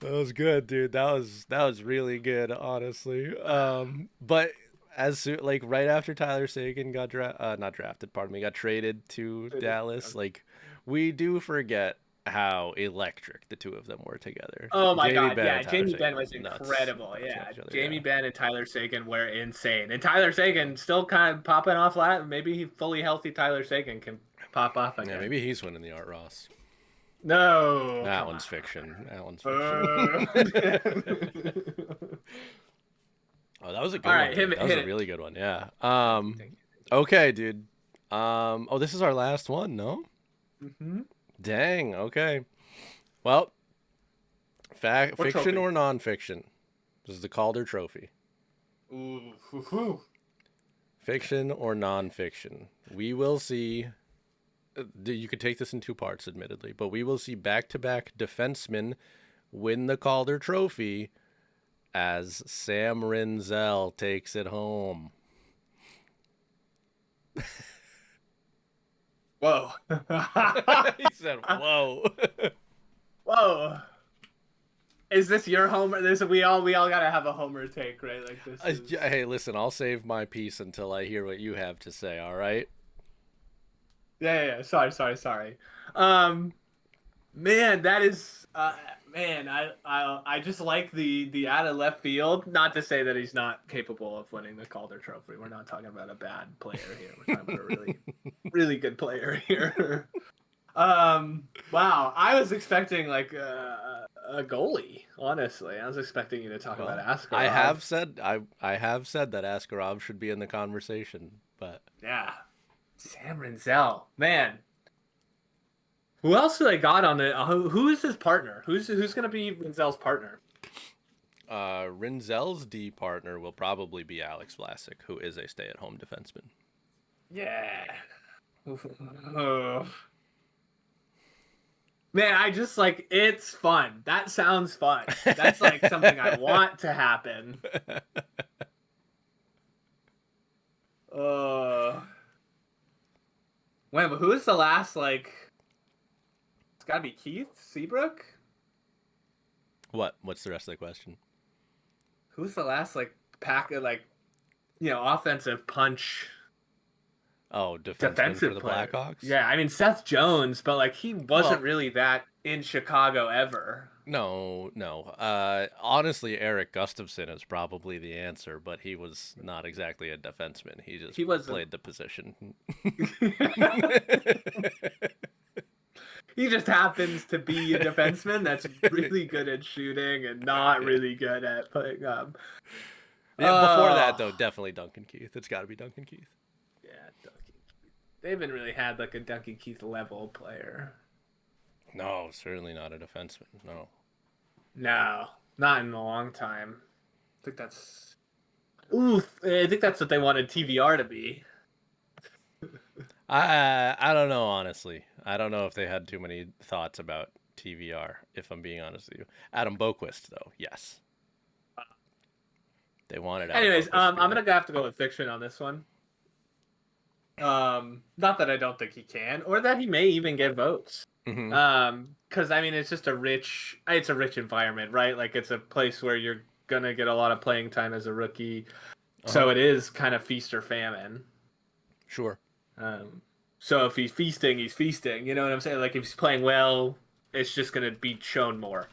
that was good, dude. That was really good, honestly. But as soon, like right after Tyler Sagan got not drafted, pardon me, got traded to Dallas, like we do forget how electric the two of them were together. Oh my Jamie god, Benn yeah, and Tyler Jamie Sagan Benn were was nuts, incredible. nuts Yeah, with each other. Jamie Yeah, Benn and Tyler Sagan were insane, and Tyler Sagan still kind of popping off. Maybe he fully healthy Tyler Sagan can pop off yeah. again. Maybe he's winning the Art Ross. No, That come one's on. fiction. That one's fiction. Uh, Oh, that was a All good one, right, dude. That was hit a it. really good one. Yeah. Thank you, thank you. Okay, dude. Oh, this is our last one, no? Mm-hmm. Dang. Okay. Well, fact, What fiction trophy? or nonfiction? This is the Calder Trophy. Ooh, hoo, hoo. Fiction or nonfiction? We will see. You could take this in two parts, admittedly, but we will see back-to-back defensemen win the Calder Trophy as Sam Rinzel takes it home. Whoa. He said, "Whoa." Whoa. Is this your homer? This we all gotta have a homer take, right? Like this is. Hey, listen, I'll save my piece until I hear what you have to say, all right? Yeah. Sorry. Um, man, that is. Man, I just like the out of left field. Not to say that he's not capable of winning the Calder Trophy. We're not talking about a bad player here. We're talking about a really, really good player here. Wow. I was expecting like a goalie. Honestly, I was expecting you to talk about Well, Askarov. I have said that Askarov should be in the conversation, but Yeah, Sam Rinzel, man. Who else do they got on the? Who is his partner? Who's gonna be Rinzel's partner? Rinzel's D partner will probably be Alex Vlasic, who is a stay-at-home defenseman. Yeah. Man, I just like it's fun. That sounds fun. That's like something I want to happen. Uh, Wait, but who is the last like? It's got to be Keith Seabrook. What? What's the rest of the question? Who's the last like pack of like offensive punch Oh, defenseman for defensive the player? Blackhawks? Yeah, I mean Seth Jones, but like he wasn't Well, really that in Chicago ever. no, no. Honestly, Eric Gustafson is probably the answer, but he was not exactly a defenseman. He just He wasn't. played the position. He just happens to be a defenseman that's really good at shooting and not Yeah. really good at putting up. Yeah, before that Oh, though, definitely Duncan Keith. It's got to be Duncan Keith. yeah, Duncan Keith. They haven't really had like a Duncan Keith level player. No, certainly not a defenseman. No. No, not in a long time. I think that's. Oof, I think that's what they wanted TVR to be. I don't know, honestly. I don't know if they had too many thoughts about TVR, if I'm being honest with you. Adam Boquist, though, yes. They wanted Adam Anyways, Boquist to be I'm there. gonna have to go with fiction on this one. Not that I don't think he can, or that he may even get votes. Because I mean, it's just it's a rich environment, right? Like it's a place where you're gonna get a lot of playing time as a rookie. Uh-huh. So it is kind of feast or famine. Sure. Um, so if he's feasting, he's feasting. You know what I'm saying? Like if he's playing well, it's just gonna be shown more.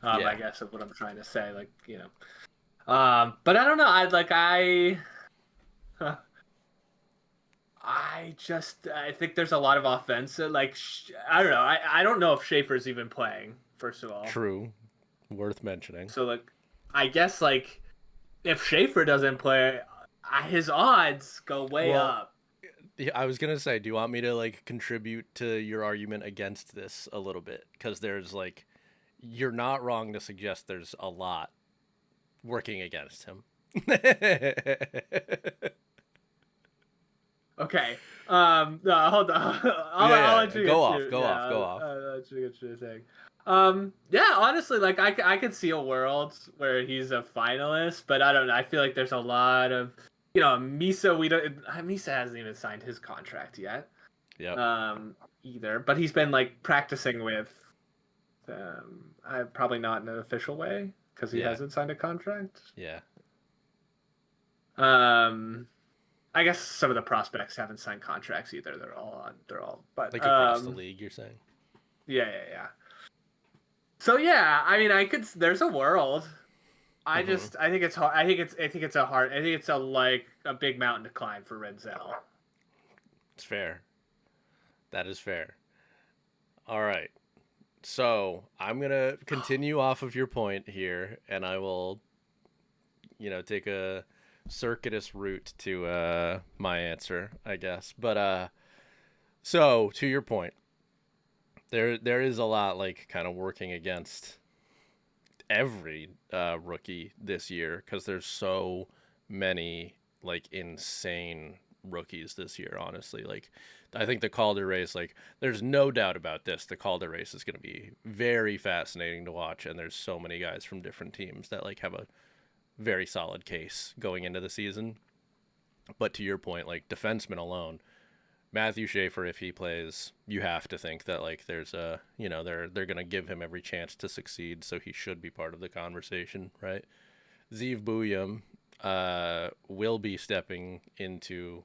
I Yeah. guess of what I'm trying to say. Like but I don't know. Huh, I think there's a lot of offense. Like I don't know. I don't know if Schaefer's even playing. First of all, True. Worth mentioning. so like I guess like if Schaefer doesn't play, his odds go way Well, up. yeah, I was gonna say, do you want me to like contribute to your argument against this a little bit? Because there's like, you're not wrong to suggest there's a lot working against him. Okay. No, hold on. Yeah, I'll yeah, let yeah. you Go get off, to. go Yeah, off, go off. I'll let you get your thing. Yeah. Honestly, like I could see a world where he's a finalist, but I don't know. I feel like there's a lot of, Misa. We don't. Misa hasn't even signed his contract yet. Yep, Either, but he's been like practicing with. Probably not in an official way because he yeah, hasn't signed a contract. yeah. Um. I guess some of the prospects haven't signed contracts either. But Like across the league, you're saying? yeah, yeah, yeah. So yeah, I mean, I could. There's a world. Mm-hmm. I think it's hard. I think it's a like a big mountain to climb for Renzel. It's fair. That is fair. All right. So I'm gonna continue off of your point here, and I will, take a circuitous route to my answer, I guess. But so to your point, there is a lot like kind of working against every rookie this year because there's so many like insane rookies this year. Honestly, like I think the Calder race, like there's no doubt about this. The Calder race is going to be very fascinating to watch, and there's so many guys from different teams that like have a very solid case going into the season. But to your point, like defensemen alone, Matthew Schaefer, if he plays, you have to think that like there's a they're gonna give him every chance to succeed, so he should be part of the conversation, right? Zeev Buyam will be stepping into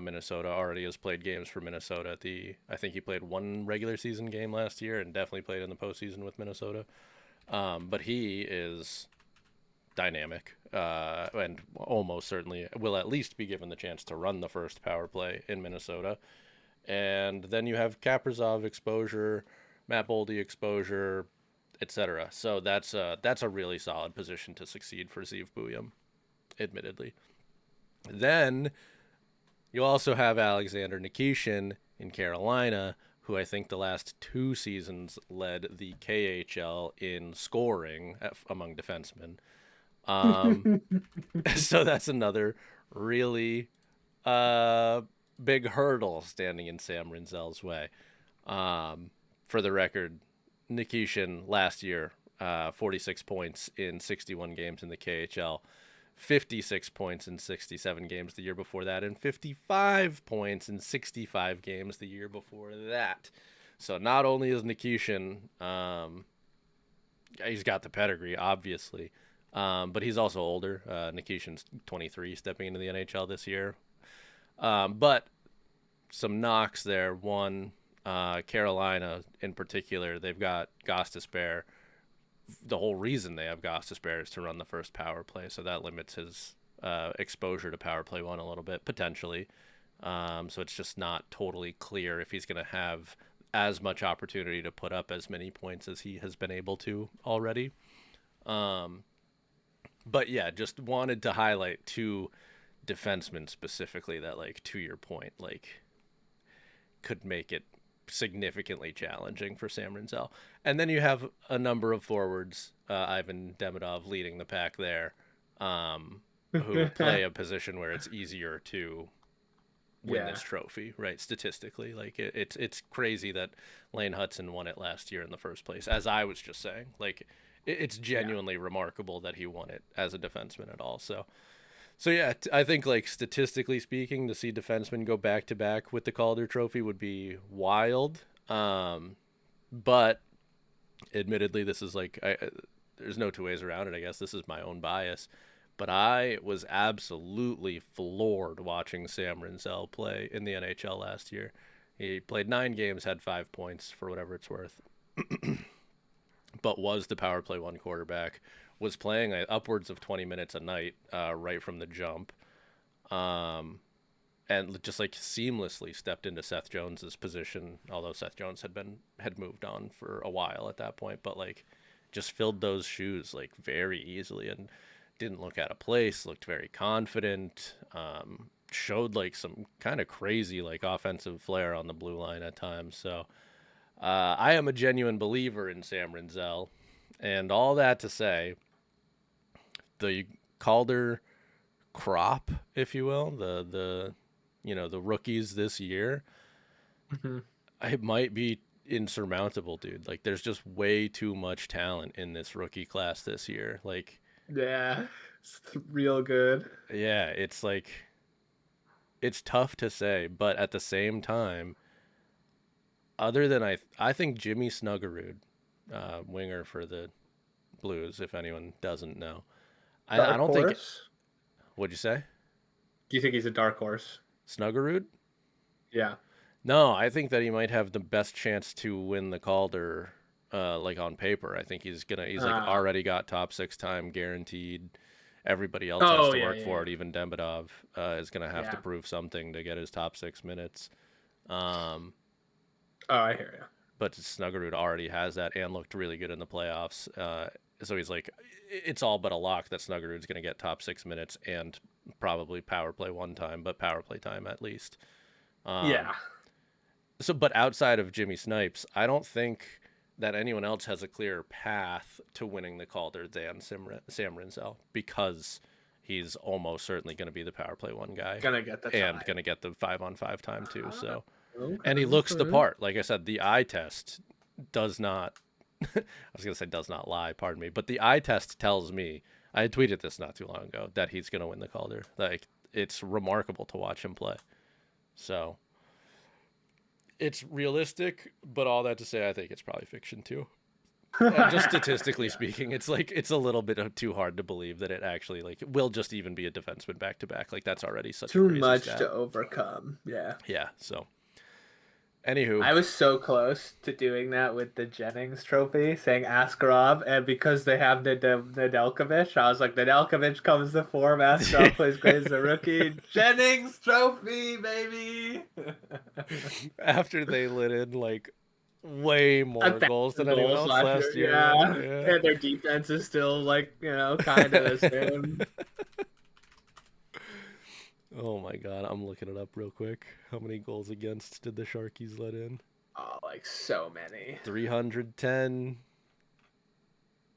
Minnesota. Already has played games for Minnesota. I think he played one regular season game last year and definitely played in the postseason with Minnesota. But he is dynamic, and almost certainly will at least be given the chance to run the first power play in Minnesota. And then you have Kaprizov exposure, Matt Boldy exposure, etc. So that's a really solid position to succeed for Zeev Buyam, admittedly. Then you also have Alexander Nikishin in Carolina, who I think the last two seasons led the KHL in scoring among defensemen. Um, so that's another really uh, big hurdle standing in Sam Rinzel's way. Um, for the record, Nikishin last year, 46 points in 61 games in the KHL, 56 points in 67 games the year before that, and 55 points in 65 games the year before that. So not only is Nikishin, he's got the pedigree, obviously, but he's also older. Nikishin's 23, stepping into the NHL this year. But some knocks there. One, Carolina in particular, they've got Gostisbehere. The whole reason they have Gostisbehere is to run the first power play, so that limits his exposure to power play one a little bit, potentially. So it's just not totally clear if he's going to have as much opportunity to put up as many points as he has been able to already. Um, but yeah, just wanted to highlight two defensemen specifically that, like, to your point, like, could make it significantly challenging for Sam Rinzel. And then you have a number of forwards, Ivan Demidov leading the pack there, who play a position where it's easier to win Yeah, this trophy, right? Statistically, like it's crazy that Lane Hudson won it last year in the first place. As I was just saying, like it's yeah. genuinely remarkable that he won it as a defenseman at all. So yeah, I think like statistically speaking, to see defensemen go back to back with the Calder Trophy would be wild. But admittedly, this is like there's no two ways around it. I guess this is my own bias, But I was absolutely floored watching Sam Rinzel play in the NHL last year. He played 9 games, had 5 points for whatever it's worth, but was the power play one quarterback. Was playing upwards of 20 minutes a night right from the jump, um, and just like seamlessly stepped into Seth Jones's position. Although Seth Jones had moved on for a while at that point, but like just filled those shoes like very easily and didn't look out of place. Looked very confident. Showed like some kind of crazy like offensive flair on the blue line at times. So I am a genuine believer in Sam Rinzel, and all that to say, the Calder crop, if you will, the the rookies this year, Hmm. it might be insurmountable, dude. Like there's just way too much talent in this rookie class this year. Like Yeah, it's real good. yeah, it's like it's tough to say, but at the same time, other than I think Jimmy Snuggerud, winger for the Blues, if anyone doesn't know. I Dark don't think. horse. What'd you say? Do you think he's a dark horse? Snuggerud? Yeah. No, I think that he might have the best chance to win the Calder, like on paper. I think he's like Uh, already got top 6 time guaranteed. Everybody else has oh to yeah, work yeah, for yeah. it. Even Dembedov is gonna have to Yeah. prove something to get his top 6 minutes. Um, Oh, I hear you. but Snuggerud already has that and looked really good in the playoffs. So he's like, it's all but a lock that Snuggerud's gonna get top 6 minutes and probably power play one time, but power play time at least. Um, Yeah. So, but outside of Jimmy Snipes, I don't think that anyone else has a clearer path to winning the Calder than Sam Rinzel because he's almost certainly going to be the power play one guy Gonna get the and time. going to get the 5-on-5 time too. Ah, So, okay, and he looks the okay. part. Like I said, the eye test does not. I was going to say does not lie. Pardon me, but the eye test tells me. I had tweeted this not too long ago that he's going to win the Calder. Like it's remarkable to watch him play. So it's realistic, but all that to say, I think it's probably fiction too. Just statistically Yeah. speaking, it's like it's a little bit too hard to believe that it actually like will just even be a defenseman back to back. Like that's already such a Too crazy much stat. to overcome. Yeah. Yeah. So, anywho, I was so close to doing that with the Jennings trophy, saying Askarov, and because they have Nedeljkovic, I was like, Nedeljkovic comes to form, Askarov plays great as a rookie. Jennings trophy, baby! after they lit in like way A more goals than thousand anyone goals else last last year, year. yeah. Yeah. And their defense is still like, kind of the same. Oh my god, I'm looking it up real quick. How many goals against did the Sharkies let in? Oh, like so many. 310.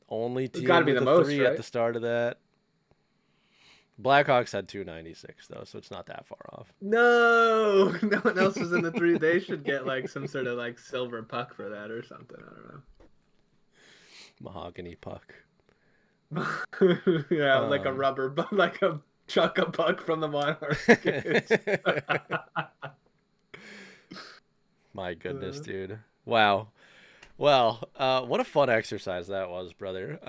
Only It's got to team be with the a most, 3 at right? the start of that. Blackhawks had 296 though, so it's not that far off. No, no one else was in the three. They should get like some sort of like silver puck for that or something. I don't Mahogany puck. know. Yeah, like a Um, rubber, but like a chuck a puck from the Monarchs. My goodness, dude. Wow. Well, what a fun exercise that was, brother.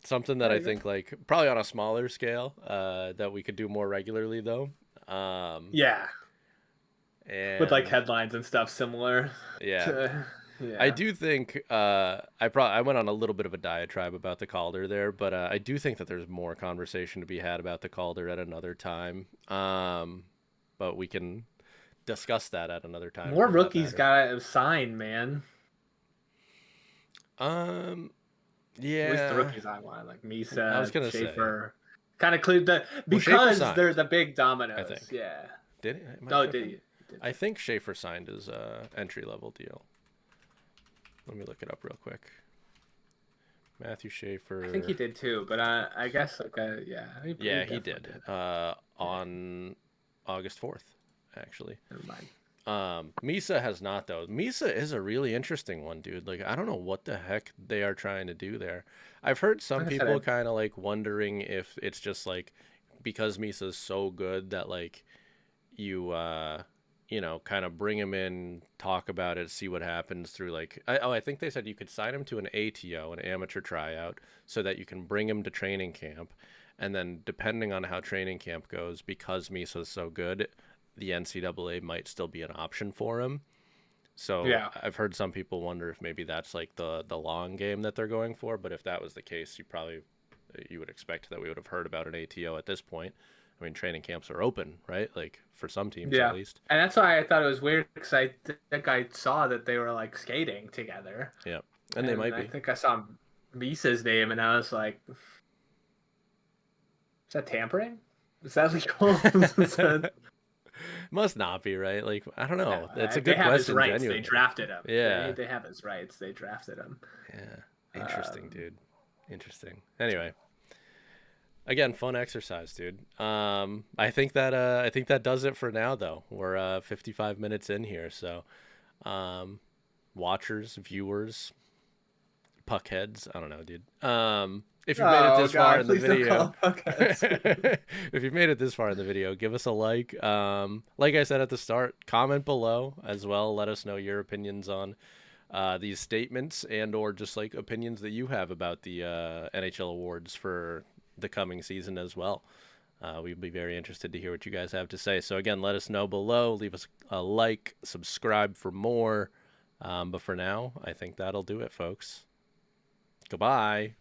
Something that There I you go. think like probably on a smaller scale, that we could do more regularly though. Yeah, with like And headlines and stuff similar yeah, to I yeah. do think I went on a little bit of a diatribe about the Calder there, but I do think that there's more conversation to be had about the Calder at another time. But we can discuss that at another time More for that rookies matter. got to sign, man. Um, At least the yeah, rookies I want, like I was Misa, gonna say. Schaefer, kind of cleared the Well, Schaefer because they're signed, the big I dominoes. think. Yeah. Did he? Am I Oh, did tripping? you? He did I say. think Schaefer signed his entry level deal. Let me look it up real quick. Matthew I think he Schaefer. did too, but I guess like yeah, he Yeah, he definitely did. did. Yeah, On August 4th, actually. never mind. Misa has not though. Misa is a really interesting one, dude. Like I don't know what the heck they are trying to do there. I've heard some Like I said, people kind of like wondering if it's just like because Misa's so good that like you kind of bring him in, talk about it, see what happens through like, I think they said you could sign him to an ATO, an amateur tryout, so that you can bring him to training camp. And then depending on how training camp goes, because Misa's so good, the NCAA might still be an option for him. So Yeah. I've heard some people wonder if maybe that's like the long game that they're going for. But if that was the case, you would expect that we would have heard about an ATO at this point. I mean, training camps are open, right? Like for some teams at Yeah. least. And that's why I thought it was weird because I think I saw that they were like skating together. Yeah, and they And might I be. think I saw Misa's name and I was like, is that tampering? Is that legal? Is that... Must not be, right? Like I don't No, know. It's a they good have his question, rights. They genuinely. drafted him. Yeah, They have his rights. They drafted him. yeah. Interesting, Um, dude. Interesting. Anyway, again, fun exercise, dude. I think that does it for now, though. We're 55 minutes in here, so um, watchers, viewers, puckheads. I don't know, dude. If you've made it oh this far God! in the Please don't call video, him podcast. if you've made it this far in the video, give us a like. Like I said at the start, comment below as well. Let us know your opinions on these statements and or just like opinions that you have about the NHL awards for the coming season as well. We'd be very interested to hear what you guys have to say. So again, let us know below. Leave us a like, subscribe for more. But for now, I think that'll do it, folks. Goodbye.